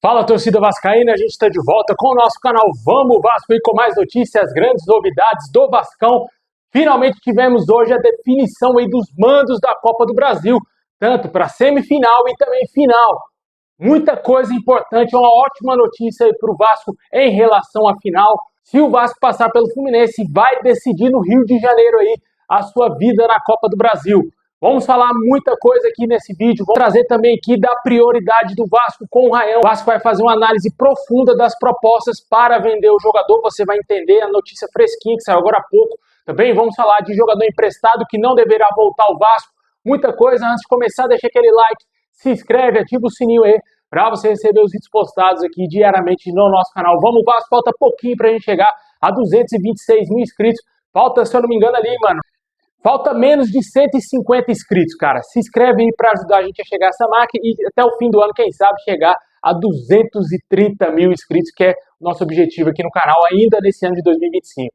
Fala, torcida vascaína, a gente está de volta com o nosso canal Vamos Vasco e com mais notícias, grandes novidades do Vascão. Finalmente tivemos hoje a definição aí dos mandos da Copa do Brasil, tanto para semifinal e também final. Muita coisa importante, uma ótima notícia para o Vasco em relação à final. Se o Vasco passar pelo Fluminense, vai decidir no Rio de Janeiro aí a sua vida na Copa do Brasil. Vamos falar muita coisa aqui nesse vídeo, vamos trazer também aqui da prioridade do Vasco com o Rayão. O Vasco vai fazer uma análise profunda das propostas para vender o jogador, você vai entender a notícia fresquinha que saiu agora há pouco. Também vamos falar de jogador emprestado que não deverá voltar ao Vasco. Muita coisa, antes de começar, deixa aquele like, se inscreve, ativa o sininho aí para você receber os vídeos postados aqui diariamente no nosso canal. Vamos Vasco, falta pouquinho para a gente chegar a 226 mil inscritos. Falta, se eu não me engano ali, mano, falta menos de 150 inscritos, cara. Se inscreve aí para ajudar a gente a chegar a essa marca e até o fim do ano, quem sabe, chegar a 230 mil inscritos, que é o nosso objetivo aqui no canal, ainda nesse ano de 2025.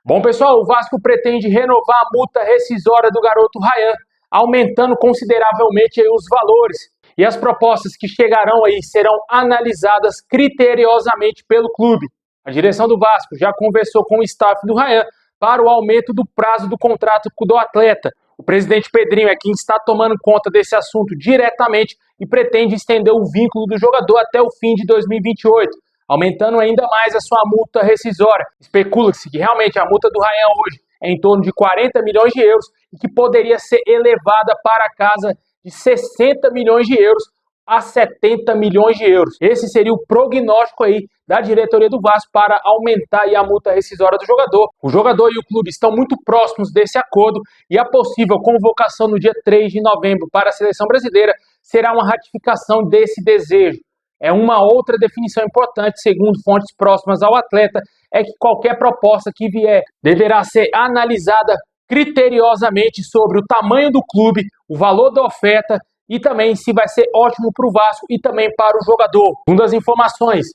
Bom, pessoal, o Vasco pretende renovar a multa rescisória do garoto Rayán, aumentando consideravelmente aí os valores. E as propostas que chegarão aí serão analisadas criteriosamente pelo clube. A direção do Vasco já conversou com o staff do Rayán para o aumento do prazo do contrato do atleta. O presidente Pedrinho é quem está tomando conta desse assunto diretamente e pretende estender o vínculo do jogador até o fim de 2028, aumentando ainda mais a sua multa rescisória. Especula-se que realmente a multa do Rayán hoje é em torno de 40 milhões de euros e que poderia ser elevada para casa de 60 milhões de euros a 70 milhões de euros. Esse seria o prognóstico aí da diretoria do Vasco para aumentar aí a multa rescisória do jogador. O jogador e o clube estão muito próximos desse acordo e a possível convocação no dia 3 de novembro para a seleção brasileira será uma ratificação desse desejo. É uma outra definição importante, segundo fontes próximas ao atleta, é que qualquer proposta que vier deverá ser analisada criteriosamente sobre o tamanho do clube, o valor da oferta e também se vai ser ótimo para o Vasco e também para o jogador. Segundo as informações,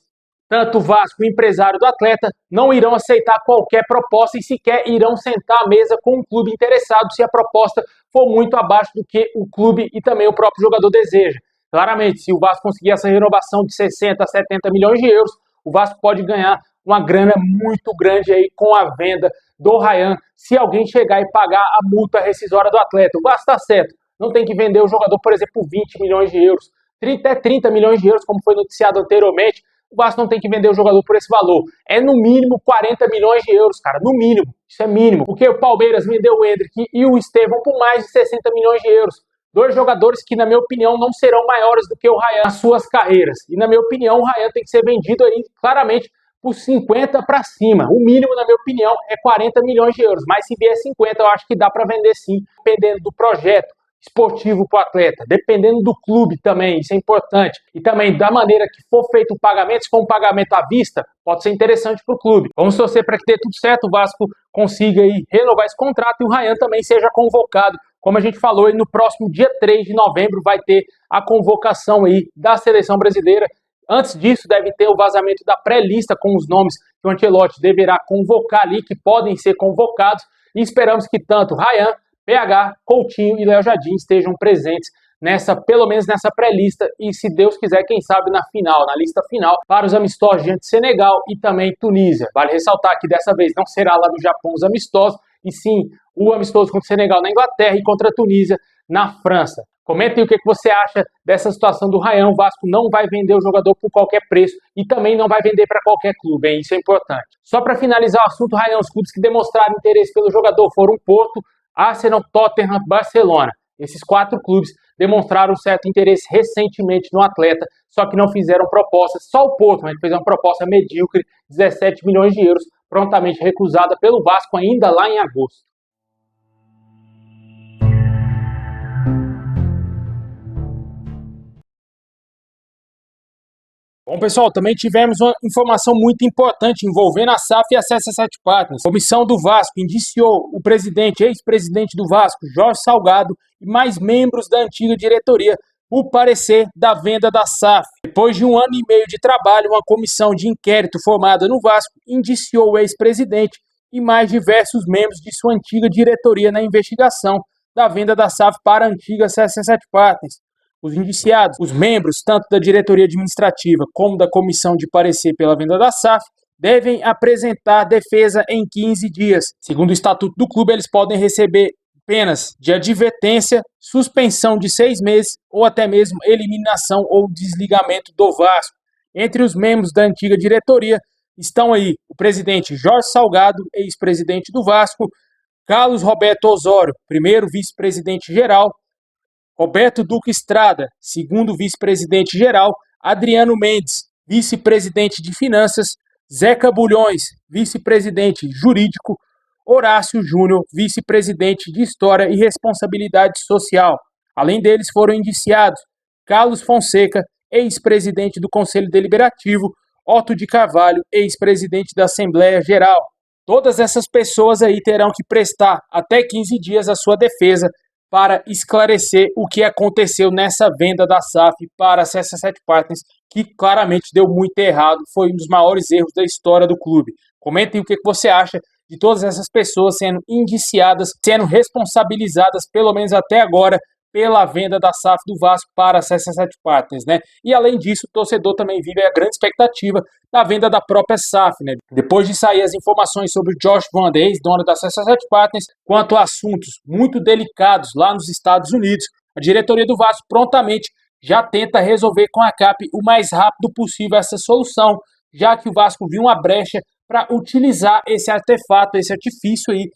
tanto o Vasco e o empresário do atleta não irão aceitar qualquer proposta e sequer irão sentar à mesa com o clube interessado se a proposta for muito abaixo do que o clube e também o próprio jogador deseja. Claramente, se o Vasco conseguir essa renovação de 60 a 70 milhões de euros, o Vasco pode ganhar uma grana muito grande aí com a venda do Rayán, se alguém chegar e pagar a multa rescisória do atleta. O Vasco está certo, não tem que vender o jogador, por exemplo, por 20 milhões de euros, até 30 milhões de euros, como foi noticiado anteriormente. O Vasco não tem que vender o jogador por esse valor. É no mínimo 40 milhões de euros, cara, no mínimo, isso é mínimo. Porque o Palmeiras vendeu o Endrick e o Estevão por mais de 60 milhões de euros. Dois jogadores que, na minha opinião, não serão maiores do que o Rayán nas suas carreiras. E, na minha opinião, o Rayán tem que ser vendido aí, claramente, por 50 para cima. O mínimo, na minha opinião, é 40 milhões de euros. Mas se vier 50, eu acho que dá para vender sim, dependendo do projeto esportivo para o atleta, dependendo do clube também, isso é importante. E também da maneira que for feito o pagamento, se for um pagamento à vista, pode ser interessante para o clube. Vamos torcer para que dê tudo certo, o Vasco consiga aí renovar esse contrato e o Rayán também seja convocado. Como a gente falou, no próximo dia 3 de novembro vai ter a convocação aí da seleção brasileira. Antes disso, deve ter o vazamento da pré-lista com os nomes que o Ancelotti deverá convocar ali, que podem ser convocados. E esperamos que tanto Rayán, PH, Coutinho e Léo Jardim estejam presentes pelo menos nessa pré-lista. E se Deus quiser, quem sabe na final, na lista final, para os amistosos diante de Senegal e também Tunísia. Vale ressaltar que dessa vez não será lá no Japão os amistosos, e sim o amistoso contra o Senegal na Inglaterra e contra a Tunísia na França. Comentem o que você acha dessa situação do Rayán. O Vasco não vai vender o jogador por qualquer preço e também não vai vender para qualquer clube, hein? Isso é importante. Só para finalizar o assunto Rayán, os clubes que demonstraram interesse pelo jogador foram Porto, Arsenal, Tottenham, Barcelona. Esses 4 clubes demonstraram certo interesse recentemente no atleta, só que não fizeram proposta. Só o Porto, mas fez uma proposta medíocre, 17 milhões de euros, prontamente recusada pelo Vasco ainda lá em agosto. Bom, pessoal, também tivemos uma informação muito importante envolvendo a SAF e a CSS Partners. A comissão do Vasco indiciou o presidente, ex-presidente do Vasco, Jorge Salgado, e mais membros da antiga diretoria por parecer da venda da SAF. Depois de 1 ano e meio de trabalho, uma comissão de inquérito formada no Vasco indiciou o ex-presidente e mais diversos membros de sua antiga diretoria na investigação da venda da SAF para a antiga 67 Partners. Os indiciados, os membros tanto da diretoria administrativa como da comissão de parecer pela venda da SAF, devem apresentar defesa em 15 dias. Segundo o estatuto do clube, eles podem receber penas de advertência, suspensão de 6 meses ou até mesmo eliminação ou desligamento do Vasco. Entre os membros da antiga diretoria estão aí o presidente Jorge Salgado, ex-presidente do Vasco, Carlos Roberto Osório, primeiro vice-presidente geral, Roberto Duque Estrada, segundo vice-presidente geral, Adriano Mendes, vice-presidente de finanças, Zeca Bulhões, vice-presidente jurídico, Horácio Júnior, vice-presidente de História e Responsabilidade Social. Além deles foram indiciados Carlos Fonseca, ex-presidente do Conselho Deliberativo, Otto de Carvalho, ex-presidente da Assembleia Geral. Todas essas pessoas aí terão que prestar até 15 dias a sua defesa para esclarecer o que aconteceu nessa venda da SAF para a 67 Partners, que claramente deu muito errado, foi um dos maiores erros da história do clube. Comentem o que você acha de todas essas pessoas sendo indiciadas, sendo responsabilizadas, pelo menos até agora, pela venda da SAF do Vasco para a 67 Partners, né? E além disso, o torcedor também vive a grande expectativa da venda da própria SAF, né? Depois de sair as informações sobre o Josh Vander, ex-dono da 67 Partners, quanto a assuntos muito delicados lá nos Estados Unidos, a diretoria do Vasco prontamente já tenta resolver com a CAP o mais rápido possível essa solução, já que o Vasco viu uma brecha para utilizar esse artefato, esse artifício aí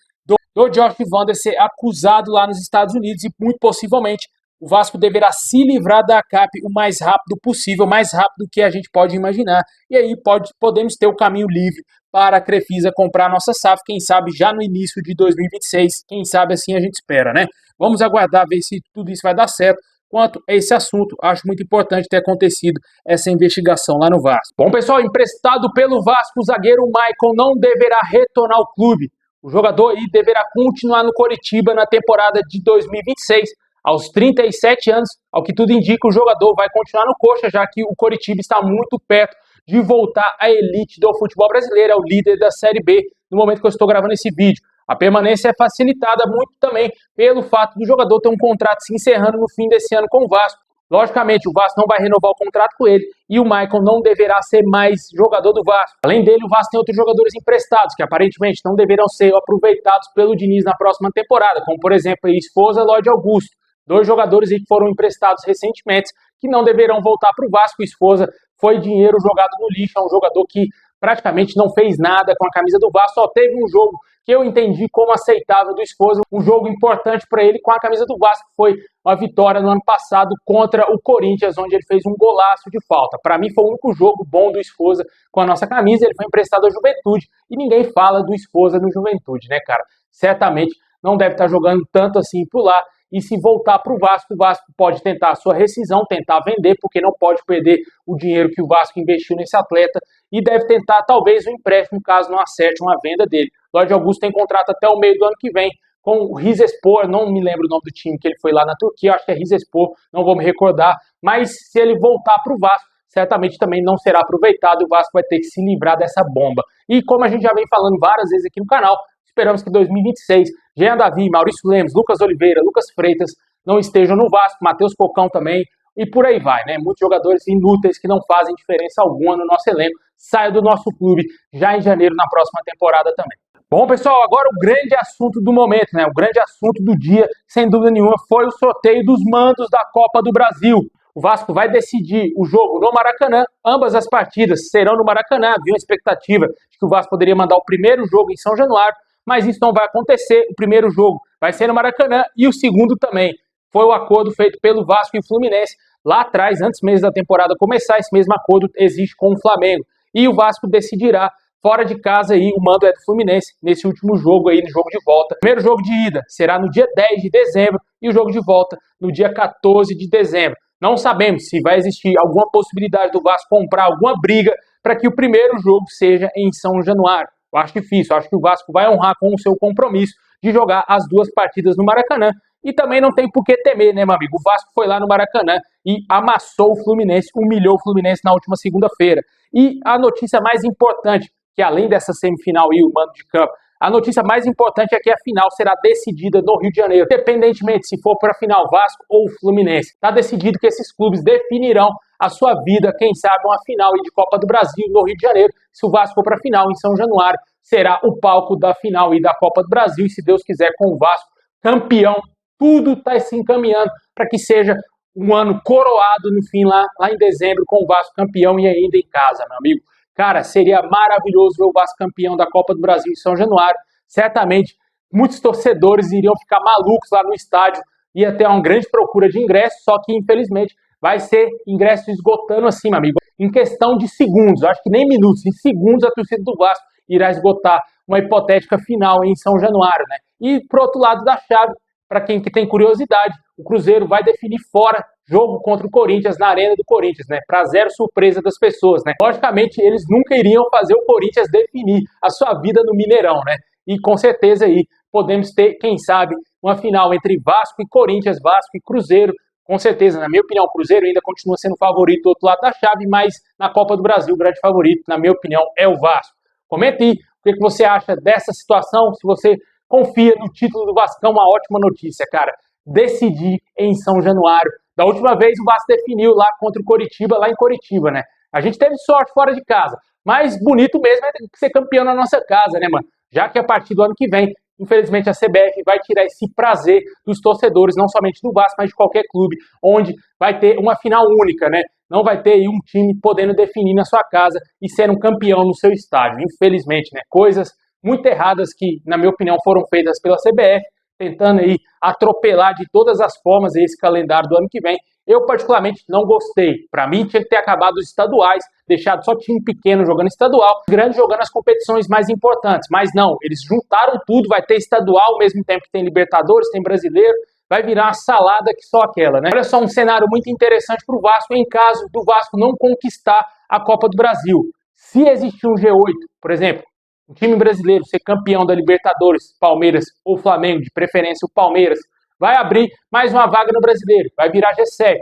do Josh Vander ser acusado lá nos Estados Unidos, e muito possivelmente o Vasco deverá se livrar da CAP o mais rápido possível, mais rápido que a gente pode imaginar, e aí podemos ter o caminho livre para a Crefisa comprar a nossa SAF, quem sabe já no início de 2026, quem sabe assim a gente espera, né? Vamos aguardar, ver se tudo isso vai dar certo. Quanto a esse assunto, acho muito importante ter acontecido essa investigação lá no Vasco. Bom, pessoal, emprestado pelo Vasco, o zagueiro Maicon não deverá retornar ao clube. O jogador aí deverá continuar no Coritiba na temporada de 2026. Aos 37 anos, ao que tudo indica, o jogador vai continuar no Coxa, já que o Coritiba está muito perto de voltar à elite do futebol brasileiro, é o líder da Série B no momento que eu estou gravando esse vídeo. A permanência é facilitada muito também pelo fato do jogador ter um contrato se encerrando no fim desse ano com o Vasco. Logicamente, o Vasco não vai renovar o contrato com ele e o Maicon não deverá ser mais jogador do Vasco. Além dele, o Vasco tem outros jogadores emprestados que aparentemente não deverão ser aproveitados pelo Diniz na próxima temporada, como por exemplo Esposa e Lloyd Augusto. 2 jogadores que foram emprestados recentemente que não deverão voltar para o Vasco. Esposa foi dinheiro jogado no lixo, é um jogador que praticamente não fez nada com a camisa do Vasco, só teve um jogo que eu entendi como aceitável do Esposa, um jogo importante para ele com a camisa do Vasco, foi uma vitória no ano passado contra o Corinthians, onde ele fez um golaço de falta. Para mim foi o único jogo bom do Esposa com a nossa camisa, ele foi emprestado à Juventude, e ninguém fala do Esposa no Juventude, né, cara? Certamente não deve estar jogando tanto assim por lá, e se voltar para o Vasco pode tentar a sua rescisão, tentar vender, porque não pode perder o dinheiro que o Vasco investiu nesse atleta, e deve tentar talvez um empréstimo, caso não acerte uma venda dele. Lloyd Augusto tem contrato até o meio do ano que vem com o Rizespor, não me lembro o nome do time que ele foi lá na Turquia, acho que é Rizespor, não vou me recordar, mas se ele voltar para o Vasco, certamente também não será aproveitado, e o Vasco vai ter que se livrar dessa bomba. E como a gente já vem falando várias vezes aqui no canal, esperamos que 2026, Jean Davi, Maurício Lemos, Lucas Oliveira, Lucas Freitas não estejam no Vasco, Matheus Cocão também, e por aí vai, né? Muitos jogadores inúteis que não fazem diferença alguma no nosso elenco saiam do nosso clube já em janeiro na próxima temporada também. Bom, pessoal, agora o grande assunto do momento, né? O grande assunto do dia, sem dúvida nenhuma, foi o sorteio dos mandos da Copa do Brasil. O Vasco vai decidir o jogo no Maracanã, ambas as partidas serão no Maracanã. Havia uma expectativa de que o Vasco poderia mandar o primeiro jogo em São Januário, mas isso não vai acontecer. O primeiro jogo vai ser no Maracanã e o segundo também. Foi o acordo feito pelo Vasco e o Fluminense lá atrás, antes mesmo da temporada começar. Esse mesmo acordo existe com o Flamengo. E o Vasco decidirá fora de casa aí, o mando é do Fluminense nesse último jogo aí, no jogo de volta. O primeiro jogo de ida será no dia 10 de dezembro e o jogo de volta no dia 14 de dezembro. Não sabemos se vai existir alguma possibilidade do Vasco comprar alguma briga para que o primeiro jogo seja em São Januário. Eu acho difícil, eu acho que o Vasco vai honrar com o seu compromisso de jogar as 2 partidas no Maracanã. E também não tem por que temer, né, meu amigo? O Vasco foi lá no Maracanã e amassou o Fluminense, humilhou o Fluminense na última segunda-feira. E a notícia mais importante, que além dessa semifinal e o mando de campo, A notícia mais importante é que a final será decidida no Rio de Janeiro, independentemente se for para a final Vasco ou Fluminense. Está decidido que esses clubes definirão a sua vida, quem sabe uma final de Copa do Brasil no Rio de Janeiro. Se o Vasco for para a final em São Januário, será o palco da final da Copa do Brasil, e se Deus quiser, com o Vasco campeão, tudo está se encaminhando para que seja um ano coroado no fim, lá em dezembro, com o Vasco campeão e ainda em casa, meu amigo. Cara, seria maravilhoso ver o Vasco campeão da Copa do Brasil em São Januário. Certamente, muitos torcedores iriam ficar malucos lá no estádio, ia ter uma grande procura de ingressos, só que, infelizmente, vai ser ingresso esgotando assim, meu amigo. Em questão de segundos, acho que nem minutos, em segundos a torcida do Vasco irá esgotar uma hipotética final em São Januário, né? E, pro outro lado da chave, para quem que tem curiosidade, o Cruzeiro vai definir fora jogo contra o Corinthians na Arena do Corinthians, né? Para zero surpresa das pessoas, né? Logicamente, eles nunca iriam fazer o Corinthians definir a sua vida no Mineirão, né? E com certeza aí podemos ter, quem sabe, uma final entre Vasco e Corinthians, Vasco e Cruzeiro. Com certeza, na minha opinião, o Cruzeiro ainda continua sendo favorito do outro lado da chave, mas na Copa do Brasil, o grande favorito, na minha opinião, é o Vasco. Comente aí o que você acha dessa situação, se você confia no título do Vascão, uma ótima notícia, cara. Decidir em São Januário. Da última vez o Vasco definiu lá contra o Coritiba, lá em Coritiba, né? A gente teve sorte fora de casa, mas bonito mesmo é ser campeão na nossa casa, né, mano? Já que a partir do ano que vem, infelizmente a CBF vai tirar esse prazer dos torcedores, não somente do Vasco, mas de qualquer clube, onde vai ter uma final única, né? Não vai ter aí um time podendo definir na sua casa e ser um campeão no seu estádio. Infelizmente, né? Coisas muito erradas que, na minha opinião, foram feitas pela CBF, tentando aí atropelar de todas as formas esse calendário do ano que vem. Eu, particularmente, não gostei. Para mim, tinha que ter acabado os estaduais, deixado só time pequeno jogando estadual, grande jogando as competições mais importantes. Mas não, eles juntaram tudo, vai ter estadual ao mesmo tempo que tem Libertadores, tem Brasileiro, vai virar uma salada que só aquela, né? Olha só, um cenário muito interessante para o Vasco em caso do Vasco não conquistar a Copa do Brasil. Se existir um G8, por exemplo, um time brasileiro ser campeão da Libertadores, Palmeiras ou Flamengo, de preferência o Palmeiras, vai abrir mais uma vaga no Brasileiro, vai virar G7.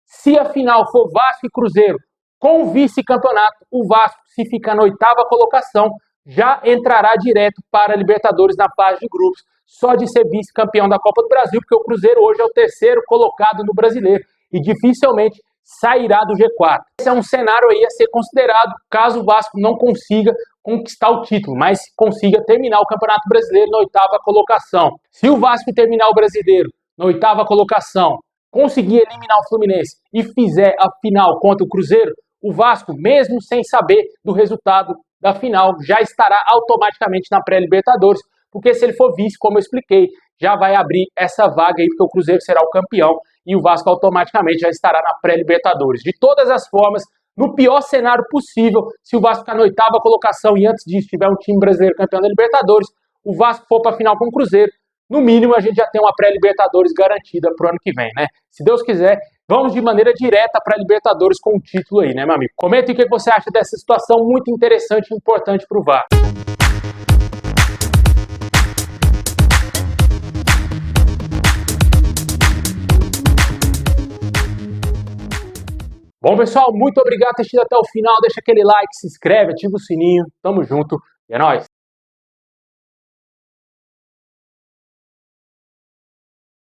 Se a final for Vasco e Cruzeiro com o vice-campeonato, o Vasco, se ficar na 8ª colocação, já entrará direto para a Libertadores na fase de grupos, só de ser vice-campeão da Copa do Brasil, porque o Cruzeiro hoje é o 3º colocado no Brasileiro e dificilmente sairá do G4. Esse é um cenário aí a ser considerado caso o Vasco não consiga conquistar o título, mas consiga terminar o Campeonato Brasileiro na 8ª colocação. Se o Vasco terminar o Brasileiro na 8ª colocação, conseguir eliminar o Fluminense e fizer a final contra o Cruzeiro, o Vasco, mesmo sem saber do resultado da final, já estará automaticamente na pré-Libertadores, porque se ele for vice, como eu expliquei, já vai abrir essa vaga aí, porque o Cruzeiro será o campeão e o Vasco automaticamente já estará na pré-Libertadores. De todas as formas, no pior cenário possível, se o Vasco ficar na 8ª colocação e antes disso tiver um time brasileiro campeão da Libertadores, o Vasco for para a final com o Cruzeiro, no mínimo a gente já tem uma pré-Libertadores garantida para o ano que vem, né? Se Deus quiser, vamos de maneira direta para a Libertadores com o título aí, né, meu amigo? Comenta aí o que você acha dessa situação muito interessante e importante para o Vasco. Bom, pessoal, muito obrigado por ter assistido até o final. Deixa aquele like, se inscreve, ativa o sininho. Tamo junto e é nóis!